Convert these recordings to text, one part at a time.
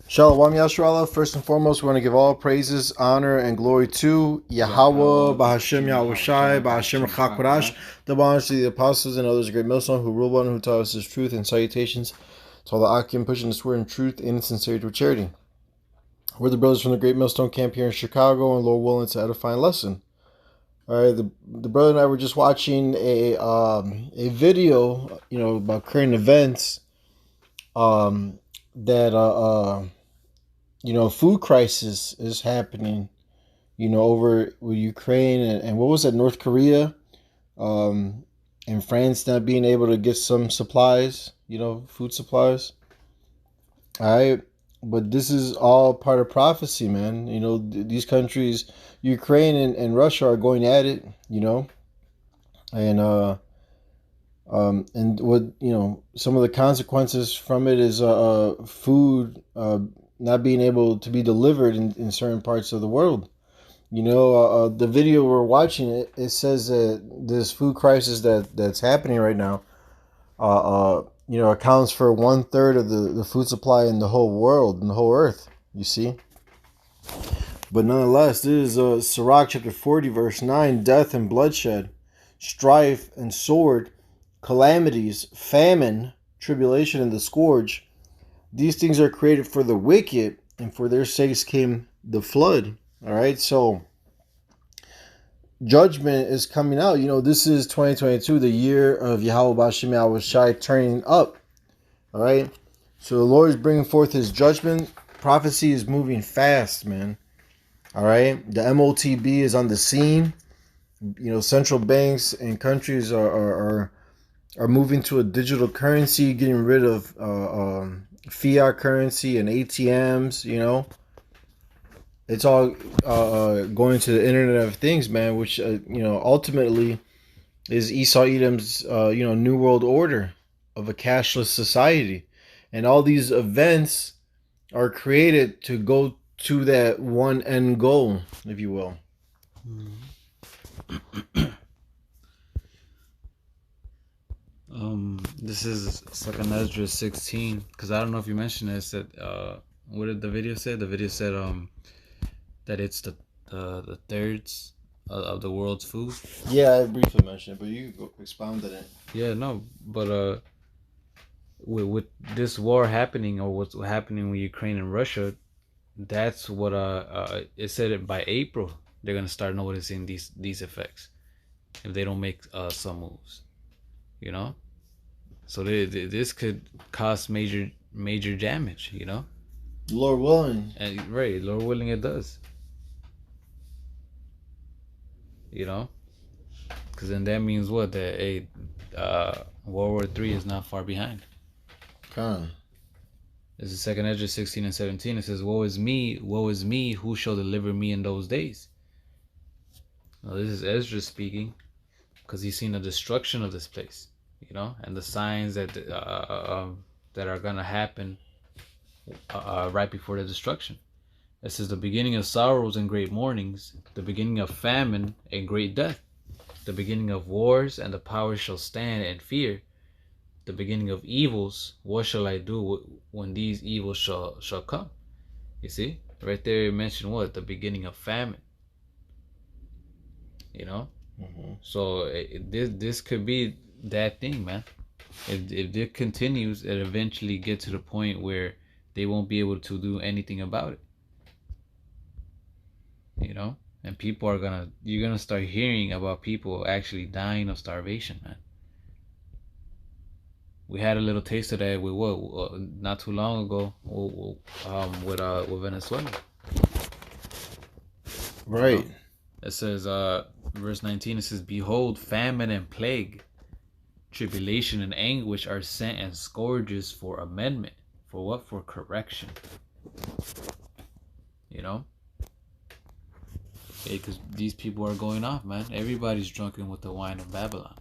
Shalom Yashrala. First and foremost, we want to give all praises, honor, and glory to Yahweh, Bahashem Yahushai, Bahashem Chakorash, the honors to the apostles and others, great millstone who rule one, who taught us his truth, and salutations to all the Akim pushing this word in truth and in sincerity with charity. We're the brothers from the Great Millstone Camp here in Chicago, and Lord willing, to edifying lesson. All right, the brother and I were just watching a video, about current events, that food crisis is happening, over with Ukraine and what was that, North Korea, and France not being able to get some supplies, food supplies. All right, but this is all part of prophecy, man. These countries, Ukraine and Russia, are going at it, and and what some of the consequences from it is food not being able to be delivered in certain parts of the world. The video we're watching, it says that this food crisis that's happening right now, accounts for 1/3 of the food supply in the whole world, in the whole earth. You see, but nonetheless, this is Sirach chapter 40, verse 9: death and bloodshed, strife and sword, calamities, famine, tribulation, and the scourge. These things are created for the wicked, and for their sakes came the flood. All right, so judgment is coming out. This is 2022, the year of Yahweh Bashem Yahushai turning up. All right, so the Lord is bringing forth his judgment. Prophecy is moving fast, man. All right, the MOTB is on the scene. Central banks and countries are moving to a digital currency, getting rid of fiat currency and ATMs. It's all going to the Internet of Things, man, which ultimately is Esau Edom's new world order of a cashless society. And all these events are created to go to that one end goal, if you will. This is Second Ezra 16, because I don't know if you mentioned it. It said, what did the video say? The video said that it's the thirds of the world's food. Yeah, I briefly mentioned it, but you expounded it. Yeah, no, but with this war happening, or what's happening with Ukraine and Russia, that's what it said it by April they're gonna start noticing these effects if they don't make some moves, So this could cause major damage, Lord willing. And right, Lord willing, it does. Because then that means what? That World War III is not far behind. This is Second Ezra 16 and 17. It says, woe is me, who shall deliver me in those days? Now this is Ezra speaking, because he's seen the destruction of this place, and the signs that are gonna happen right before the destruction. This is the beginning of sorrows and great mournings, the beginning of famine and great death, the beginning of wars, and the powers shall stand and fear. The beginning of evils, what shall I do when these evils shall come? You see, right there it mentioned what? The beginning of famine. So this could be that thing, man. If it continues, it eventually get to the point where they won't be able to do anything about it. And you're gonna start hearing about people actually dying of starvation, man. We had a little taste of that with what not too long ago with Venezuela. Right. It says verse 19. It says, behold, famine and plague, tribulation and anguish are sent, and scourges for amendment. For what? For correction. Because these people are going off, man. Everybody's drunken with the wine of Babylon.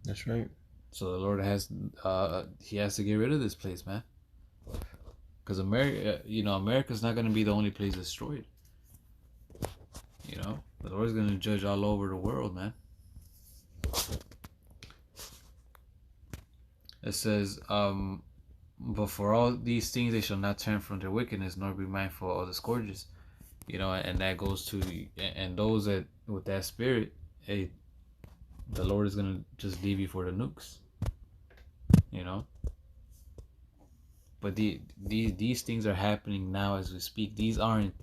That's right. So the Lord has to get rid of this place, man. Because America's not going to be the only place destroyed. The Lord's going to judge all over the world, man. It says, But for all these things, they shall not turn from their wickedness, nor be mindful of the scourges. And that goes to, and those that with that spirit, hey, the Lord is gonna just leave you for the nukes. You know. But these things are happening now as we speak. These aren't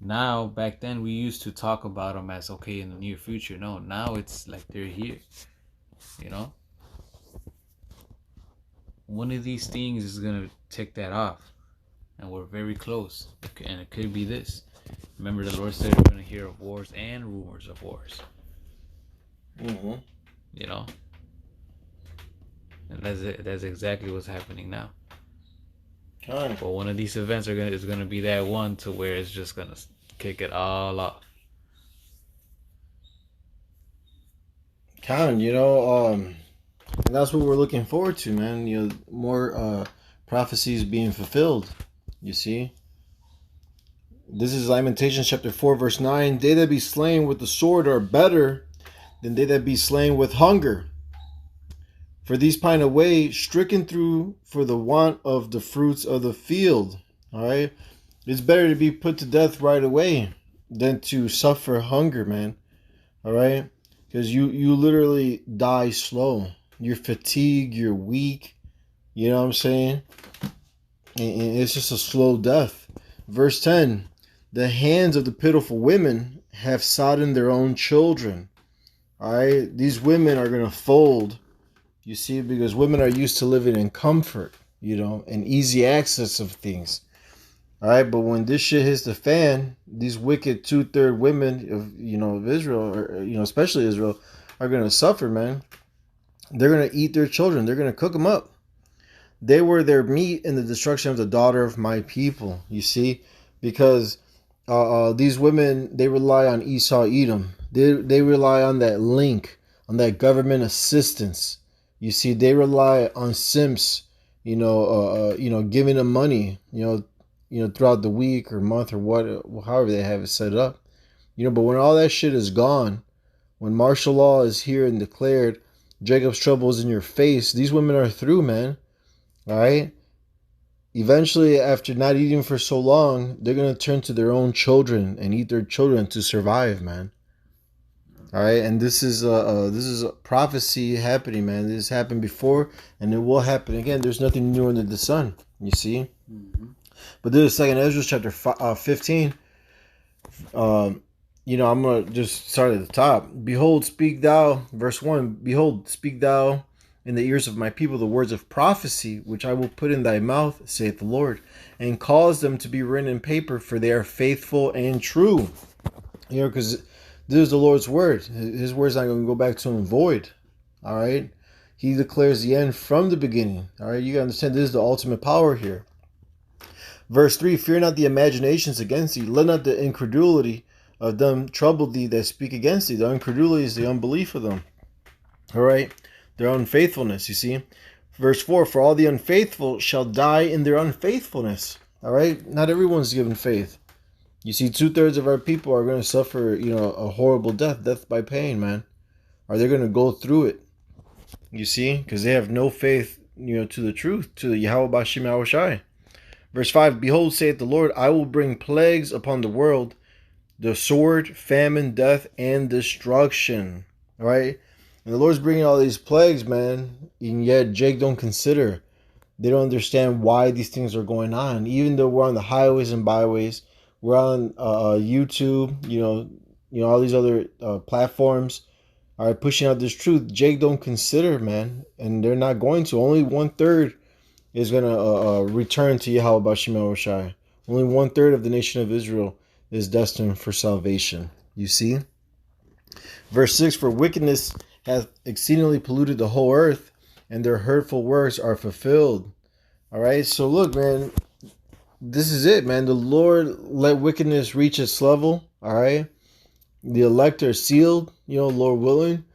now. Back then, we used to talk about them as okay in the near future. No, now it's like they're here. You know. One of these things is gonna take that off, and we're very close. And it could be this. Remember, the Lord said we're gonna hear of wars and rumors of wars. Mm-hmm. You know, and that's exactly what's happening now. But one of these events is gonna be that one to where it's just gonna kick it all off. And that's what we're looking forward to, man. More prophecies being fulfilled. You see, this is Lamentations chapter 4, verse 9. They that be slain with the sword are better than they that be slain with hunger. For these pine away, stricken through for the want of the fruits of the field. All right, it's better to be put to death right away than to suffer hunger, man. All right, because you literally die slow. You're fatigued. You're weak. You know what I'm saying? And it's just a slow death. Verse 10. The hands of the pitiful women have sodden their own children. All right, these women are gonna fold. You see, because women are used to living in comfort, and easy access of things. All right, but when this shit hits the fan, these wicked 2/3 women of Israel, or especially Israel, are gonna suffer, man. They're gonna eat their children. They're gonna cook them up. They were their meat in the destruction of the daughter of my people. You see, because these women, they rely on Esau, Edom. They rely on that link, on that government assistance. You see, they rely on simps, giving them money, throughout the week or month or however they have it set up. But when all that shit is gone, when martial law is here and declared, Jacob's trouble is in your face, these women are through, man. All right? Eventually, after not eating for so long, they're going to turn to their own children and eat their children to survive, man. All right, and this is a prophecy happening, man. This happened before, and it will happen again. There's nothing new under the sun, you see. Mm-hmm. But this is 2 Ezra chapter 15. I'm gonna just start at the top. Behold, speak thou, verse 1. Behold, speak thou in the ears of my people the words of prophecy, which I will put in thy mouth, saith the Lord, and cause them to be written in paper, for they are faithful and true. Because this is the Lord's word. His word's not going to go back to him void. All right? He declares the end from the beginning. All right? You got to understand this is the ultimate power here. Verse 3, fear not the imaginations against thee. Let not the incredulity of them trouble thee that speak against thee. The incredulity is the unbelief of them. All right? Their unfaithfulness, you see. Verse 4, for all the unfaithful shall die in their unfaithfulness. All right? Not everyone's given faith. You see, 2/3 of our people are going to suffer, a horrible death by pain, man. Or they're going to go through it. You see, because they have no faith, to the truth, to the Yahweh Bashim Yahushai. Verse 5, behold, saith the Lord, I will bring plagues upon the world, the sword, famine, death, and destruction. All right? And the Lord's bringing all these plagues, man, and yet Jake don't consider. They don't understand why these things are going on. Even though we're on the highways and byways, we're on YouTube, all these other platforms are pushing out this truth. Jake don't consider, man, and they're not going to. Only 1/3 is going to return to Yahweh Bashim Yahushai. Only 1/3 of the nation of Israel is destined for salvation. You see? Verse 6, for wickedness hath exceedingly polluted the whole earth, and their hurtful works are fulfilled. All right, so look, man. This is it, man. The Lord let wickedness reach its level. All right. The elect are sealed, Lord willing.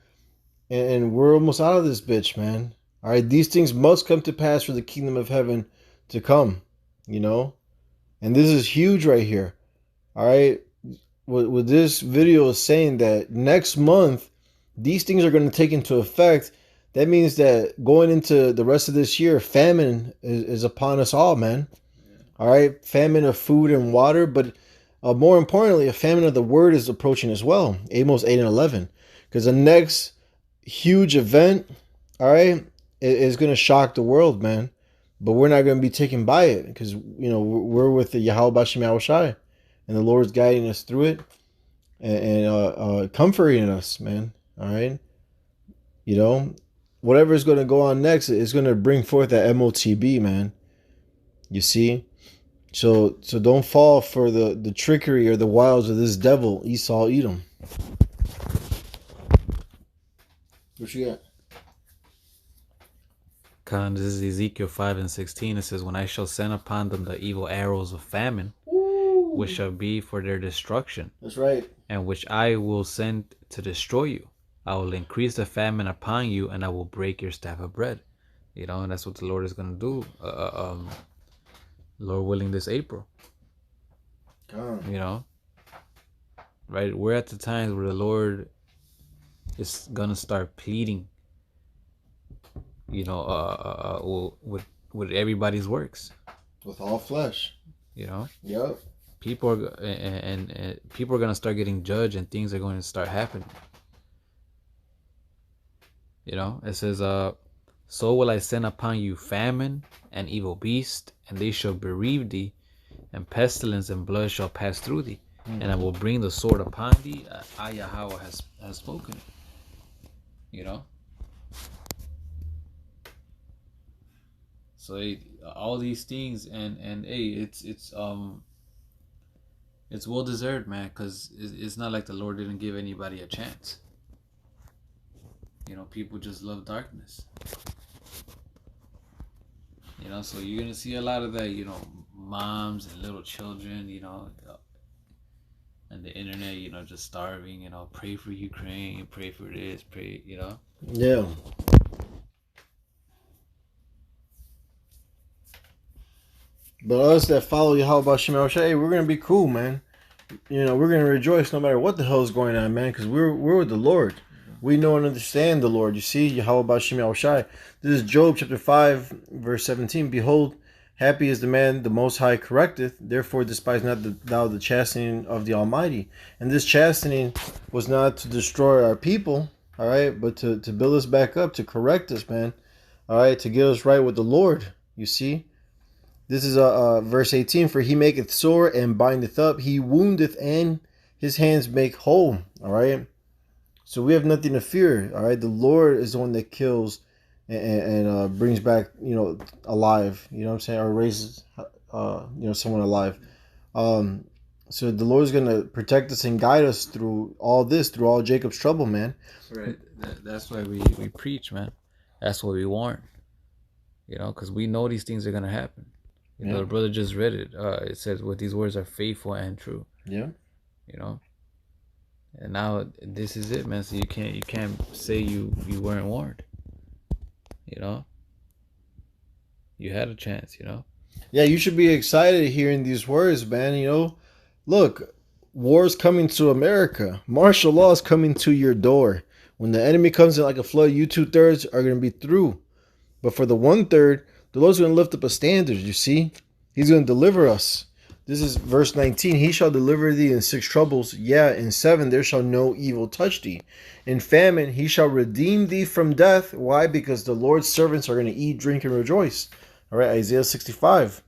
And we're almost out of this bitch, man. All right. These things must come to pass for the kingdom of heaven to come, And this is huge right here. All right. What this video is saying that next month, these things are going to take into effect that means that going into the rest of this year, famine is upon us all, man. All right, famine of food and water, but more importantly, a famine of the word is approaching as well. Amos 8 and 11, because the next huge event, all right, is going to shock the world, man. But we're not going to be taken by it because, you know, we're with the Yahweh Bashim Yahushai, and the Lord's guiding us through it and comforting us, man. All right, you know, whatever is going to go on next is going to bring forth that MOTB, man. You see. So don't fall for the trickery or the wiles of this devil, Esau Edom. What you got? This is Ezekiel 5 and 16. It says, when I shall send upon them the evil arrows of famine, which shall be for their destruction. That's right. And which I will send to destroy you. I will increase the famine upon you, and I will break your staff of bread. You know, and that's what the Lord is going to do. Lord willing, this April. You know, right? We're at the times where the Lord is gonna start pleading. You know, with everybody's works. With all flesh. You know. Yep. People are and people are gonna start getting judged, and things are going to start happening. You know, it says, so will I send upon you famine and evil beast, and they shall bereave thee, and pestilence and blood shall pass through thee, and I will bring the sword upon thee. I Yahweh has spoken. You know. So all these things, and hey, it's well deserved, man, because it's not like the Lord didn't give anybody a chance. You know, people just love darkness. You know, so you're gonna see a lot of that. You know, moms and little children. You know, and the internet. You know, just starving. You know, pray for Ukraine. Pray for this. Pray. You know. Yeah. But us that follow Yahweh Bashim Yahushai, hey, we're gonna be cool, man. You know, we're gonna rejoice no matter what the hell is going on, man, because we're with the Lord. We know and understand the Lord. You see, Yahweh Bashim Yahushai. This is Job chapter 5, verse 17. Behold, happy is the man the Most High correcteth. Therefore despise not thou the chastening of the Almighty. And this chastening was not to destroy our people, all right, but to build us back up, to correct us, man, all right, to get us right with the Lord. You see. This is verse 18. For he maketh sore and bindeth up. He woundeth and his hands make whole. All right. So we have nothing to fear. All right. The Lord is the one that kills and brings back, you know, alive. You know what I'm saying? Or raises, you know, someone alive. So the Lord is going to protect us and guide us through all this, through all Jacob's trouble, man. Right. That's why we preach, man. That's what we warn. You know, because we know these things are going to happen. You know, the brother just read it. It says, "What these words are faithful and true." Yeah. You know. And now this is it, man. So you can't say you weren't warned. You know. You had a chance. You know. Yeah, you should be excited hearing these words, man. You know, look, war's coming to America. Martial law is coming to your door. When the enemy comes in like a flood, you 2/3 are going to be through. But for the 1/3. The Lord's going to lift up a standard, you see. He's going to deliver us. This is verse 19. He shall deliver thee in 6 troubles. Yeah, in 7 there shall no evil touch thee. In famine he shall redeem thee from death. Why? Because the Lord's servants are going to eat, drink, and rejoice. All right, Isaiah 65.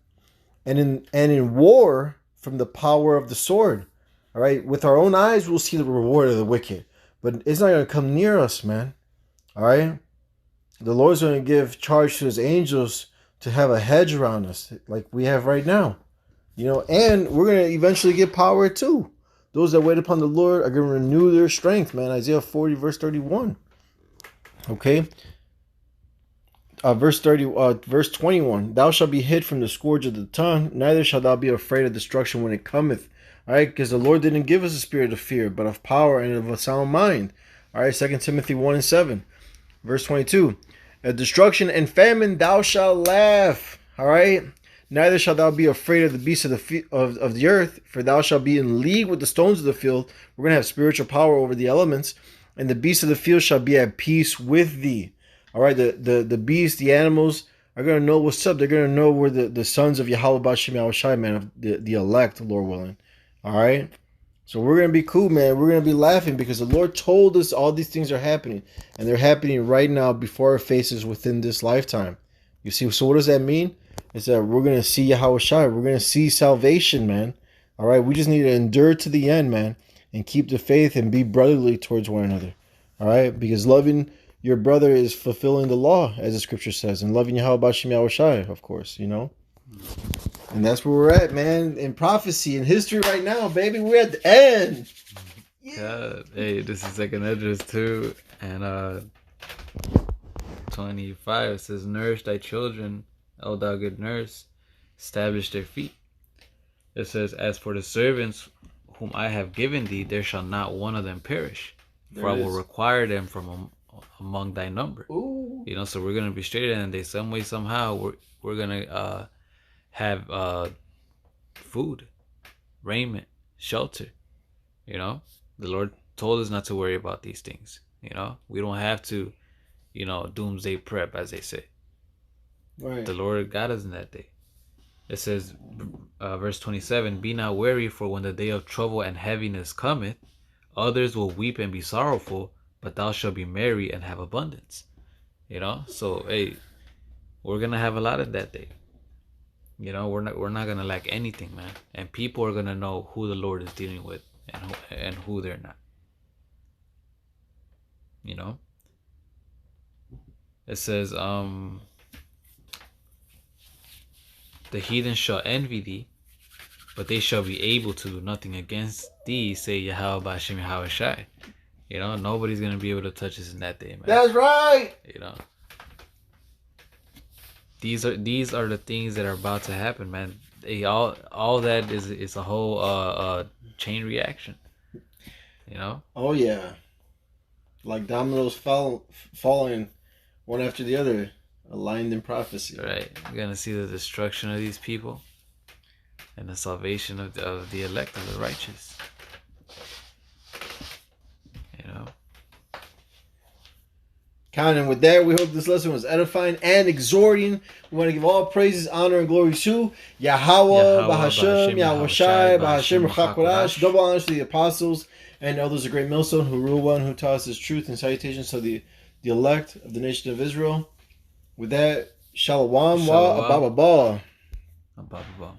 And in war, from the power of the sword. All right, with our own eyes we'll see the reward of the wicked. But it's not going to come near us, man. All right? The Lord's going to give charge to his angels to have a hedge around us like we have right now, you know, and we're going to eventually get power too. Those that wait upon the Lord are going to renew their strength, man. Isaiah 40 verse 31. Okay. Verse 21. Thou shalt be hid from the scourge of the tongue, neither shalt thou be afraid of destruction when it cometh. All right, because the Lord didn't give us a spirit of fear, but of power and of a sound mind. All right, 2 Timothy 1 and 7. Verse 22. At destruction and famine thou shalt laugh. All right. Neither shalt thou be afraid of the beasts of the earth, for thou shalt be in league with the stones of the field. We're going to have spiritual power over the elements, and the beasts of the field shall be at peace with thee. All right, the beasts, the animals are gonna know what's up. They're gonna know we're the sons of Yahweh Bashim Yahushai, man, of the elect, Lord willing. All right. So we're gonna be cool, man. We're gonna be laughing because the Lord told us all these things are happening, and they're happening right now before our faces within this lifetime. You see, so what does that mean? It's that we're gonna see Yahweh Shai. We're gonna see salvation, man. All right, we just need to endure to the end, man, and keep the faith and be brotherly towards one another. All right, because loving your brother is fulfilling the law, as the scripture says, and loving Yahweh Bashim Yahweh Shai, of course, you know. And that's where we're at, man, in prophecy, in history right now, baby. We're at the end. Yeah. Hey, this is second address too. And 25 it says, nourish thy children, O thou good nurse, establish their feet. It says, as for the servants whom I have given thee, there shall not one of them perish, for I will require them from among thy number. Ooh. You know, so we're gonna be straight in the day, some way, somehow. We're gonna have food, raiment, shelter. You know, the Lord told us not to worry about these things. You know, we don't have to, doomsday prep, as they say. Right. The Lord got us in that day. It says, verse 27, be not weary, for when the day of trouble and heaviness cometh, others will weep and be sorrowful, but thou shalt be merry and have abundance. You know, so hey, we're gonna have a lot of that day. You know, we're not gonna lack anything, man. And people are gonna know who the Lord is dealing with and who they're not. You know, it says, the heathen shall envy thee, but they shall be able to do nothing against thee, say Yahweh Bashim Yahweh Shai. You know, nobody's gonna be able to touch us in that day, man. That's right. You know, these are the things that are about to happen, man. All that is a whole chain reaction. You know. Oh yeah, like dominoes falling one after the other, aligned in prophecy. Right. You're gonna see the destruction of these people and the salvation of the elect, of the righteous. You know. And with that, we hope this lesson was edifying and exhorting. We want to give all praises, honor, and glory to Yahweh, Bahashem, Yahweh Shai, Bahashem, Chakodash. Double honors to the apostles and elders of Great Millstone who rule one, who taught us his truth, and salutations to the elect of the nation of Israel. With that, Shalom wa Ababa. Ababa.